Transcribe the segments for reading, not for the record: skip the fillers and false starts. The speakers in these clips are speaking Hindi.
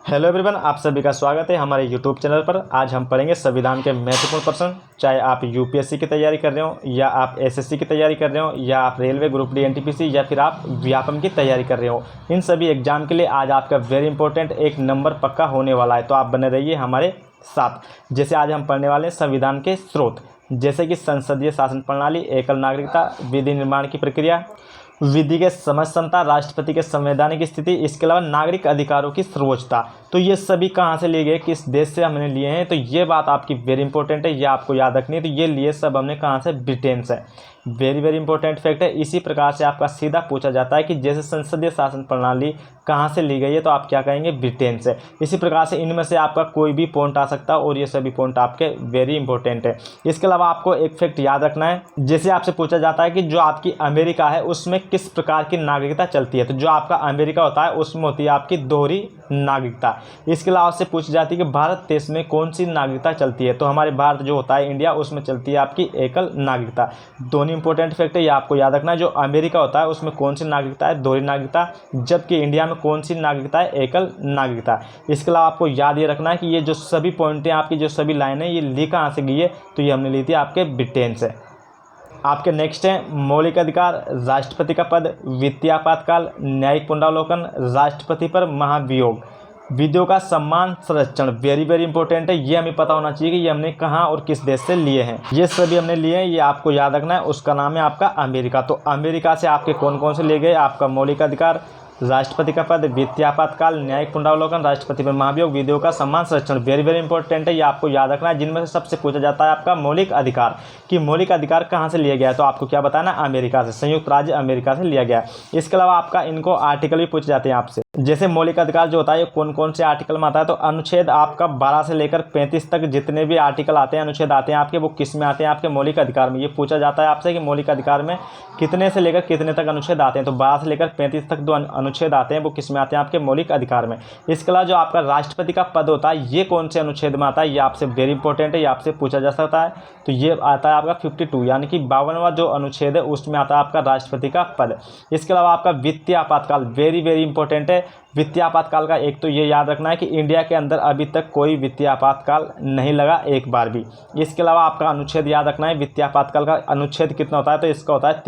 हेलो एवरीवन, आप सभी का स्वागत है हमारे यूट्यूब चैनल पर। आज हम पढ़ेंगे संविधान के महत्वपूर्ण प्रश्न। चाहे आप यूपीएससी की तैयारी कर रहे हो, या आप एसएससी की तैयारी कर रहे हो, या आप रेलवे ग्रुप डी एनटीपीसी, या फिर आप व्यापम की तैयारी कर रहे हो, इन सभी एग्जाम के लिए आज आपका वेरी इंपॉर्टेंट एक नंबर पक्का होने वाला है। तो आप बने रहिए हमारे साथ। जैसे आज हम पढ़ने वाले हैं संविधान के स्रोत, जैसे कि संसदीय शासन प्रणाली, एकल नागरिकता, विधि निर्माण की प्रक्रिया, विधि के समझ क्षमता, राष्ट्रपति के संवैधानिक स्थिति, इसके अलावा नागरिक अधिकारों की सर्वोच्चता। तो ये सभी कहाँ से लिए गए, किस देश से हमने लिए हैं, तो ये बात आपकी वेरी इंपॉर्टेंट है, ये आपको याद रखनी है। तो ये लिए सब हमने कहाँ से, ब्रिटेन से। वेरी वेरी इंपॉर्टेंट फैक्ट है। इसी प्रकार से आपका सीधा पूछा जाता है कि जैसे संसदीय शासन प्रणाली कहाँ से ली गई है, तो आप क्या कहेंगे, ब्रिटेन से। इसी प्रकार से इनमें से आपका कोई भी पॉइंट आ सकता है और ये सभी पॉइंट आपके वेरी इंपॉर्टेंट है। इसके अलावा आपको एक फैक्ट याद रखना है, जैसे आपसे पूछा जाता है कि जो आपकी अमेरिका है उसमें किस प्रकार की नागरिकता चलती है, तो जो आपका अमेरिका होता है उसमें होती है आपकी दोहरी नागरिकता। इसके अलावा आपसे पूछी जाती है कि भारत देश में कौन सी नागरिकता चलती है, तो हमारे भारत जो होता है इंडिया, उसमें चलती है आपकी एकल नागरिकता। दोनों इंपॉर्टेंट फैक्ट है, ये आपको याद रखना है। जो अमेरिका होता है उसमें कौन सी नागरिकता है, दोहरी नागरिकता, जबकि इंडिया में कौन सी नागरिकता है, एकल नागरिकता। इसके अलावा आपको याद ये रखना है कि ये जो सभी पॉइंटें आपकी, जो सभी लाइनें, ये ली कहाँ से गई है, तो ये हमने ली थी आपके ब्रिटेन से। आपके नेक्स्ट है मौलिक अधिकार, राष्ट्रपति का पद, वित्तीय आपातकाल, न्यायिक पुनरावलोकन, राष्ट्रपति पर महाभियोग, विधियों का सम्मान संरक्षण। वेरी वेरी इंपॉर्टेंट है, ये हमें पता होना चाहिए कि ये हमने कहाँ और किस देश से लिए हैं। ये सभी हमने लिए हैं, ये आपको याद रखना है। उसका नाम है आपका अमेरिका। तो अमेरिका से आपके कौन कौन से लिए गए, आपका मौलिक अधिकार, राष्ट्रपति का पद, वित्तीय आपातकाल, न्यायिक पुनरावलोकन, राष्ट्रपति पर महाभियोग, विधियों का सम्मान संरक्षण। वेरी वेरी इंपॉर्टेंट है, ये आपको याद रखना है। जिनमें से सबसे पूछा जाता है आपका मौलिक अधिकार, कि मौलिक अधिकार कहाँ से लिया गया है, तो आपको क्या बताना, अमेरिका से, संयुक्त राज्य अमेरिका से लिया गया है। इसके अलावा आपका इनको आर्टिकल भी पूछे जाते हैं आपसे। जैसे मौलिक अधिकार जो होता है, ये कौन कौन से आर्टिकल में आता है, तो अनुच्छेद आपका 12 से लेकर 35 तक जितने भी आर्टिकल आते हैं, अनुच्छेद आते हैं आपके, वो किस में आते हैं, आपके मौलिक अधिकार में। ये पूछा जाता है आपसे कि मौलिक अधिकार में कितने से लेकर कितने तक अनुच्छेद आते हैं, तो 12 से लेकर 35 तक जो अनुच्छेद आते हैं वो किस में आते हैं, आपके मौलिक अधिकार में। इसके अलावा जो आपका राष्ट्रपति का पद होता है, ये कौन से अनुच्छेद में आता है, ये आपसे वेरी इंपॉर्टेंट है, ये आपसे पूछा जा सकता है। तो ये आता है आपका 52, यानी कि 52वां जो अनुच्छेद है उसमें आता है आपका राष्ट्रपति का पद। इसके अलावा आपका वित्तीय आपातकाल वेरी वेरी इंपॉर्टेंट है। वित्तीय आपातकाल का एक तो ये याद रखना है कि इंडिया के अंदर अभी तक कोई वित्तीय आपातकाल नहीं लगा एक बार भी। इसके अलावा आपका अनुच्छेद याद रखना है, वित्तीय आपातकाल का अनुच्छेद कितना होता है, तो इसका होता है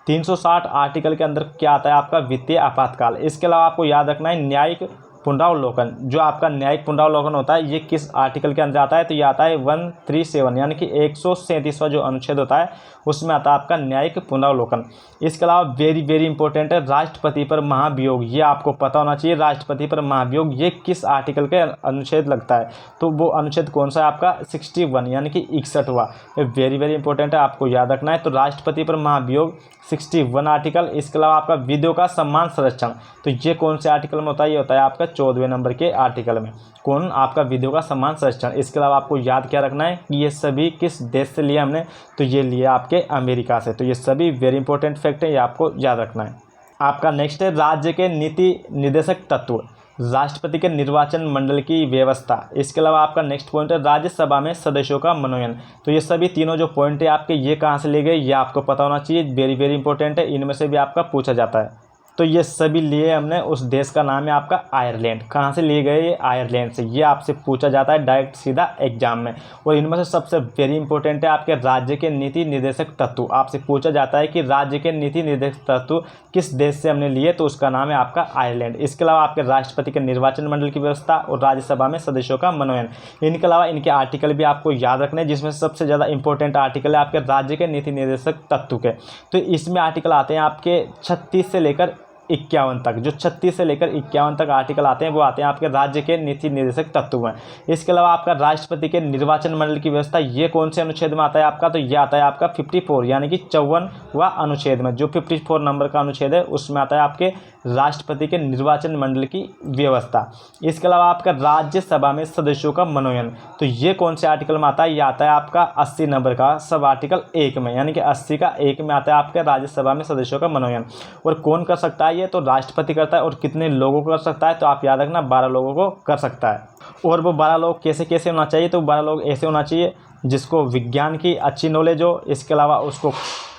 360 आर्टिकल के अंदर क्या आता है, आपका वित्तीय आपातकाल। इसके अलावा आपको याद रखना है न्यायिक पुनरावलोकन। जो आपका न्यायिक पुनरावलोकन होता है, ये किस आर्टिकल के अंदर आता है, तो ये आता है 137, यानी कि 137वां जो अनुच्छेद होता है उसमें आता है आपका न्यायिक पुनरावलोकन। इसके अलावा वेरी वेरी इंपॉर्टेंट है, राष्ट्रपति पर महाभियोग। ये आपको पता होना चाहिए, राष्ट्रपति पर महाभियोग ये किस आर्टिकल के अनुच्छेद लगता है, तो वो अनुच्छेद कौन सा है, आपका 61, यानी कि 61वां। वेरी वेरी इंपॉर्टेंट है, आपको याद रखना है। तो राष्ट्रपति पर महाभियोग 61 आर्टिकल। इसके अलावा आपका विधियों का सम्मान संरक्षण, तो ये कौन से आर्टिकल में होता है, ये होता है आपका 14वें नंबर के आर्टिकल में, कौन, आपका विधियों का सम्मान संरक्षण। इसके अलावा आपको याद क्या रखना है कि ये सभी किस देश से लिए हमने, तो ये लिए आपके अमेरिका से। तो ये सभी वेरी इंपॉर्टेंट फैक्ट है, ये आपको याद रखना है। आपका नेक्स्ट है राज्य के नीति निर्देशक तत्व, राष्ट्रपति के निर्वाचन मंडल की व्यवस्था। इसके अलावा आपका नेक्स्ट पॉइंट है राज्यसभा में सदस्यों का मनोनयन। तो ये सभी तीनों जो पॉइंट है आपके, ये कहाँ से लिए गए, ये आपको पता होना चाहिए, वेरी वेरी इंपॉर्टेंट है। इनमें से भी आपका पूछा जाता है। तो ये सभी लिए हमने, उस देश का नाम है आपका आयरलैंड। कहाँ से लिए गए, ये आयरलैंड से। ये आपसे पूछा जाता है डायरेक्ट सीधा एग्जाम में। और इनमें से सबसे वेरी इंपॉर्टेंट है आपके राज्य के नीति निर्देशक तत्व। आपसे पूछा जाता है कि राज्य के नीति निर्देशक तत्व किस देश से हमने लिए, तो उसका नाम है आपका आयरलैंड। इसके अलावा आपके राष्ट्रपति के निर्वाचन मंडल की व्यवस्था और राज्यसभा में सदस्यों का मनोनयन। इनके अलावा इनके आर्टिकल भी आपको याद रखने, जिसमें सबसे ज़्यादा इंपॉर्टेंट आर्टिकल है आपके राज्य के नीति निर्देशक तत्व के। तो इसमें आर्टिकल आते हैं आपके 36 से लेकर 51 तक। जो 36 से लेकर 51 तक आर्टिकल आते हैं वो आते हैं आपके राज्य के नीति निर्देशक तत्व में। इसके अलावा आपका राष्ट्रपति के निर्वाचन मंडल की व्यवस्था, ये कौन से अनुच्छेद में आता है आपका, तो ये आता है आपका 54, यानी कि 54वां अनुच्छेद में। जो 54 नंबर का अनुच्छेद है उसमें आता है आपके राष्ट्रपति के निर्वाचन मंडल की व्यवस्था। इसके अलावा आपका राज्यसभा में सदस्यों का मनोनयन, तो ये कौन से आर्टिकल में आता है, ये आता है आपका 80 नंबर का सब आर्टिकल 1 में, यानी कि 80 का 1 में आता है आपके राज्यसभा में सदस्यों का मनोनयन। और कौन कर सकता है ये, तो राष्ट्रपति करता है। और कितने लोगों को कर सकता है, तो आप याद रखना 12 लोगों को कर सकता है। और वो 12 लोग कैसे कैसे होना चाहिए, तो 12 लोग ऐसे होना चाहिए जिसको विज्ञान की अच्छी नॉलेज हो, इसके अलावा उसको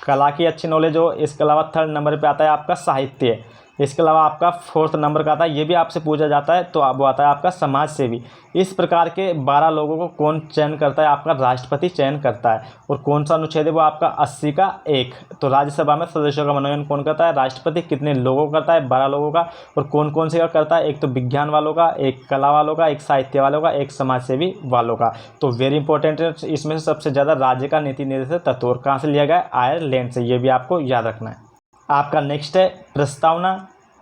कला की अच्छी नॉलेज हो। इसके अलावा 3rd नंबर पे आता है आपका साहित्य, इसके अलावा आपका 4th नंबर का आता है, ये भी आपसे पूछा जाता है, तो वो आता है आपका समाज सेवी। इस प्रकार के 12 लोगों को कौन चयन करता है? आपका राष्ट्रपति चयन करता है। और कौन सा अनुच्छेद है? वो आपका 80 का 1। तो राज्यसभा में सदस्यों का मनोनयन कौन करता है? राष्ट्रपति। कितने लोगों का करता है? 12 लोगों का। और कौन कौन से का करता है? एक तो विज्ञान वालों का, एक कला वालों का, एक साहित्य वालों का, एक समाज सेवी वालों का। तो वेरी इंपॉर्टेंट है, इसमें से सबसे ज़्यादा राज्य का नीति निर्देशक तत्व और कहाँ से लिया गया है? आयरलैंड से। ये भी आपको याद रखना है। आपका नेक्स्ट है प्रस्तावना,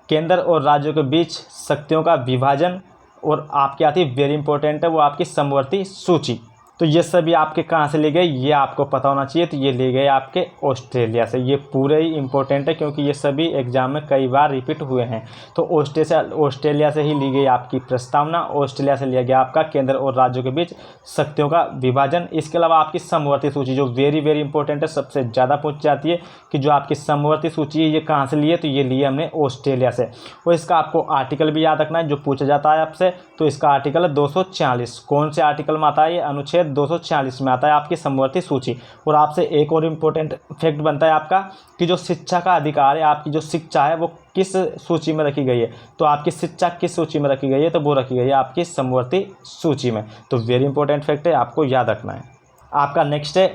केंद्र और राज्यों के बीच शक्तियों का विभाजन। और आपकी आती है वेरी इंपॉर्टेंट है, वो आपकी समवर्ती सूची। तो ये सभी आपके कहाँ से लिए गए, ये आपको पता होना चाहिए। तो ये लिए गए आपके ऑस्ट्रेलिया से। ये पूरे ही इंपॉर्टेंट है क्योंकि ये सभी एग्जाम में कई बार रिपीट हुए हैं। तो ऑस्ट्रेलिया से ही ली गई आपकी प्रस्तावना, ऑस्ट्रेलिया से लिया गया आपका केंद्र और राज्यों के बीच शक्तियों का विभाजन। इसके अलावा आपकी समवर्ती सूची जो वेरी वेरी इंपॉर्टेंट है, सबसे ज़्यादा पूछ जाती है कि जो आपकी समवर्ती सूची है ये कहाँ से ली है? तो ये लिए हमने ऑस्ट्रेलिया से। और इसका आपको आर्टिकल भी याद रखना है जो पूछा जाता है आपसे। तो इसका आर्टिकल है 240। कौन से आर्टिकल में आता है? ये अनुच्छेद 240 में आता है आपकी समवर्ती सूची। और आपसे एक और इम्पोर्टेंट फैक्ट बनता है आपका कि जो शिक्षा का अधिकार है, आपकी जो शिक्षा है वो किस सूची में रखी गई है? तो आपकी शिक्षा किस सूची में रखी गई है? तो वो रखी गई है आपकी समवर्ती सूची में। तो वेरी इंपॉर्टेंट फैक्ट है, आपको याद रखना है। आपका नेक्स्ट है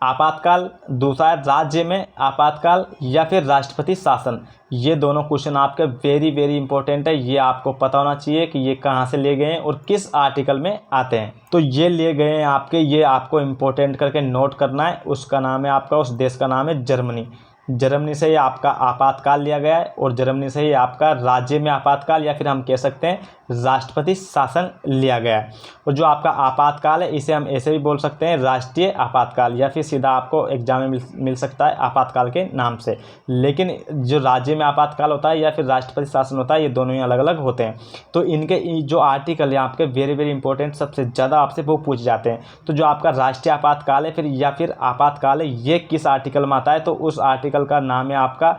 आपातकाल। दूसरा है राज्य में आपातकाल या फिर राष्ट्रपति शासन। ये दोनों क्वेश्चन आपके वेरी वेरी इंपॉर्टेंट है। ये आपको पता होना चाहिए कि ये कहाँ से लिए गए हैं और किस आर्टिकल में आते हैं। तो ये लिए गए हैं आपके, ये आपको इम्पोर्टेंट करके नोट करना है। उसका नाम है आपका, उस देश का नाम है जर्मनी। जर्मनी से ही आपका आपातकाल लिया गया है और जर्मनी से ही आपका राज्य में आपातकाल या फिर हम कह सकते हैं राष्ट्रपति शासन लिया गया है। और जो आपका आपातकाल है इसे हम ऐसे भी बोल सकते हैं राष्ट्रीय आपातकाल, या फिर सीधा आपको एग्जाम में मिल सकता है आपातकाल के नाम से। लेकिन जो राज्य में आपातकाल होता है या फिर राष्ट्रपति शासन होता है, ये दोनों ही अलग अलग होते हैं। तो इनके जो आर्टिकल है आपके वेरी वेरी इंपॉर्टेंट, सबसे ज़्यादा आपसे वो पूछ जाते हैं। तो जो आपका राष्ट्रीय आपातकाल है फिर या फिर आपातकाल है, ये किस आर्टिकल में आता है? तो उस आर्टिकल का नाम है आपका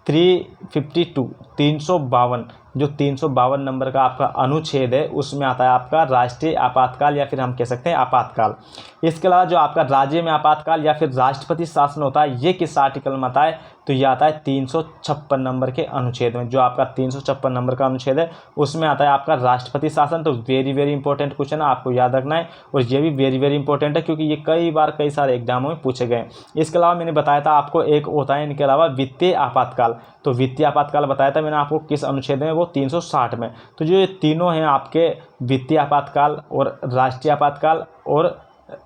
352, 352। जो 352 नंबर का आपका अनुच्छेद है उसमें आता है आपका राष्ट्रीय आपातकाल या फिर हम कह सकते हैं आपातकाल। इसके अलावा जो आपका राज्य में आपातकाल या फिर राष्ट्रपति शासन होता है, ये किस आर्टिकल में आता है? तो ये आता है 356 नंबर के अनुच्छेद में। जो आपका 356 नंबर का अनुच्छेद है उसमें आता है आपका राष्ट्रपति शासन। तो वेरी वेरी इंपॉर्टेंट क्वेश्चन है, आपको याद रखना है। और ये भी वेरी वेरी इंपॉर्टेंट है क्योंकि ये कई बार कई सारे एग्जामों में पूछे गए। इसके अलावा मैंने बताया था आपको एक होता है इनके अलावा वित्तीय आपातकाल। तो वित्तीय आपातकाल बताया था मैंने आपको किस अनुच्छेद में? वो 360 में। तो जो ये तीनों हैं आपके वित्तीय आपातकाल और राष्ट्रीय आपातकाल और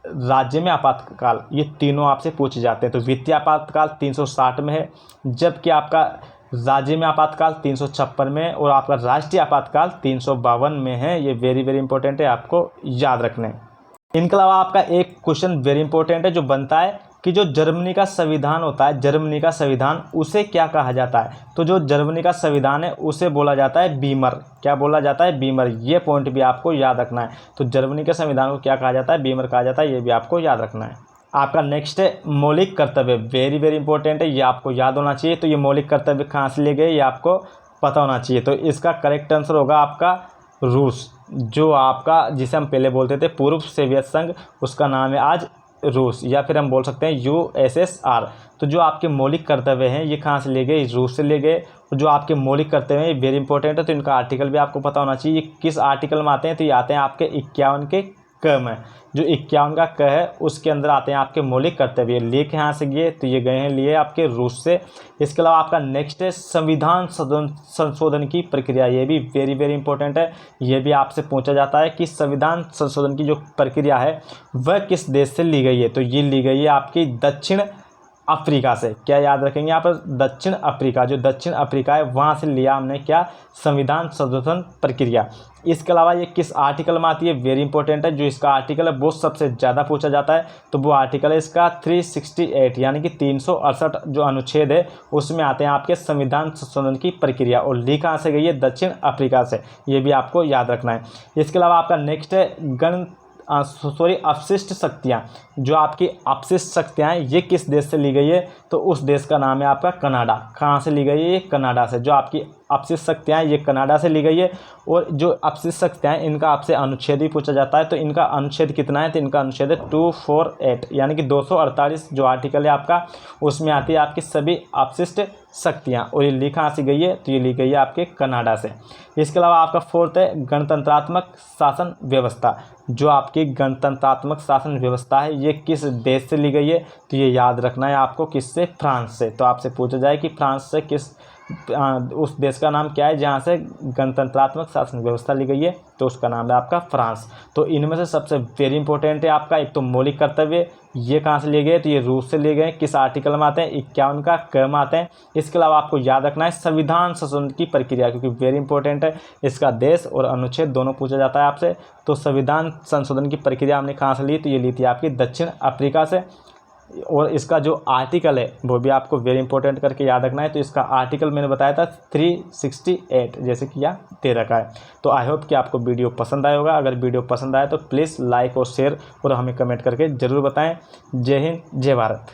राज्य में आपातकाल, ये तीनों आपसे पूछे जाते हैं। तो वित्तीय आपातकाल 360 में है, जबकि आपका राज्य में आपातकाल 356 में और आपका राष्ट्रीय आपातकाल 352 में है। ये वेरी वेरी इंपॉर्टेंट है, आपको याद रखने। इनके अलावा आपका एक क्वेश्चन वेरी इंपॉर्टेंट है जो बनता है कि जो जर्मनी का संविधान होता है, जर्मनी का संविधान उसे क्या कहा जाता है? तो जो जर्मनी का संविधान है उसे बोला जाता है बीमर। क्या बोला जाता है? बीमर। ये पॉइंट भी आपको याद रखना है। तो जर्मनी के संविधान को क्या कहा जाता है? बीमर कहा जाता है। ये भी आपको याद रखना है। आपका नेक्स्ट है मौलिक कर्तव्य। वेरी वेरी इंपॉर्टेंट है, ये आपको याद होना चाहिए। तो ये मौलिक कर्तव्य कहाँ से लिए गए ये आपको पता होना चाहिए। तो इसका करेक्ट आंसर होगा आपका रूस। जो आपका जिसे हम पहले बोलते थे पूर्व सोवियत संघ, उसका नाम है आज रूस, या फिर हम बोल सकते हैं USSR। तो जो आपके मौलिक कर्तव्य हैं ये कहाँ से लिए गए? रूस से लिए गए। और जो आपके मौलिक कर्तव्य हैं ये वेरी इंपॉर्टेंट है, तो इनका आर्टिकल भी आपको पता होना चाहिए। ये किस आर्टिकल में आते हैं? तो ये आते हैं आपके 51 के क में। जो 51 का क है उसके अंदर आते हैं आपके मौलिक कर्तव्य। लिए कहाँ से गए? तो ये गए हैं लिए आपके रूस से। इसके अलावा आपका नेक्स्ट है संविधान संशोधन की प्रक्रिया। ये भी वेरी वेरी इंपॉर्टेंट है। ये भी आपसे पूछा जाता है कि संविधान संशोधन की जो प्रक्रिया है वह किस देश से ली गई है? तो ये ली गई है आपकी दक्षिण अफ्रीका से। क्या याद रखेंगे यहाँ पर? दक्षिण अफ्रीका। जो दक्षिण अफ्रीका है वहाँ से लिया हमने क्या? संविधान संशोधन प्रक्रिया। इसके अलावा ये किस आर्टिकल में आती है? वेरी इंपॉर्टेंट है। जो इसका आर्टिकल है वो सबसे ज़्यादा पूछा जाता है। तो वो आर्टिकल है इसका 368 यानी कि 368 जो अनुच्छेद है उसमें आते हैं आपके संविधान संशोधन की प्रक्रिया। और ली कहाँ से गई है? दक्षिण अफ्रीका से। ये भी आपको याद रखना है। इसके अलावा आपका नेक्स्ट है अपशिष्ट शक्तियाँ। जो आपकी अपशिष्ट शक्तियाँ हैं ये किस देश से ली गई है? तो उस देश का नाम है आपका कनाडा। कहाँ से ली गई है? ये कनाडा से। जो आपकी अपशिष्ट शक्तियाँ ये कनाडा से ली गई है। और जो अपशिष्ट शक्तियाँ इनका आपसे अनुच्छेद भी पूछा जाता है, तो इनका अनुच्छेद कितना है, तो इनका अनुच्छेद है 248, यानी कि 248 जो आर्टिकल है आपका, उसमें आती है आपकी सभी अपशिष्ट शक्तियाँ। और ये ली कहाँ से गई है, तो ये ली गई है आपके कनाडा से। इसके अलावा आपका फोर्थ है गणतंत्रात्मक शासन व्यवस्था। जो आपकी गणतंत्रात्मक शासन व्यवस्था है ये किस देश से ली गई है, तो ये याद रखना है आपको, किससे, फ्रांस से। तो आपसे पूछा जाए कि फ्रांस से किस उस देश का नाम क्या है जहाँ से गणतंत्रात्मक शासन व्यवस्था ली गई है, तो उसका नाम है आपका फ्रांस। तो इनमें से सबसे वेरी इंपॉर्टेंट है आपका एक तो मौलिक कर्तव्य, ये कहाँ से लिए गए, तो ये रूस से लिए गए। किस आर्टिकल में आते हैं, 51 का क में आते हैं। इसके अलावा आपको याद रखना है संविधान संशोधन की प्रक्रिया, क्योंकि वेरी इंपॉर्टेंट है, इसका देश और अनुच्छेद दोनों पूछा जाता है आपसे। तो संविधान संशोधन की प्रक्रिया हमने कहाँ से ली, तो ये ली थी आपकी दक्षिण अफ्रीका से। और इसका जो आर्टिकल है वो भी आपको वेरी इंपॉर्टेंट करके याद रखना है। तो इसका आर्टिकल मैंने बताया था 368, जैसे कि यहाँ दे रखा है। तो आई होप कि आपको वीडियो पसंद आया होगा। अगर वीडियो पसंद आए तो प्लीज़ लाइक और शेयर और हमें कमेंट करके ज़रूर बताएं। जय हिंद, जय भारत।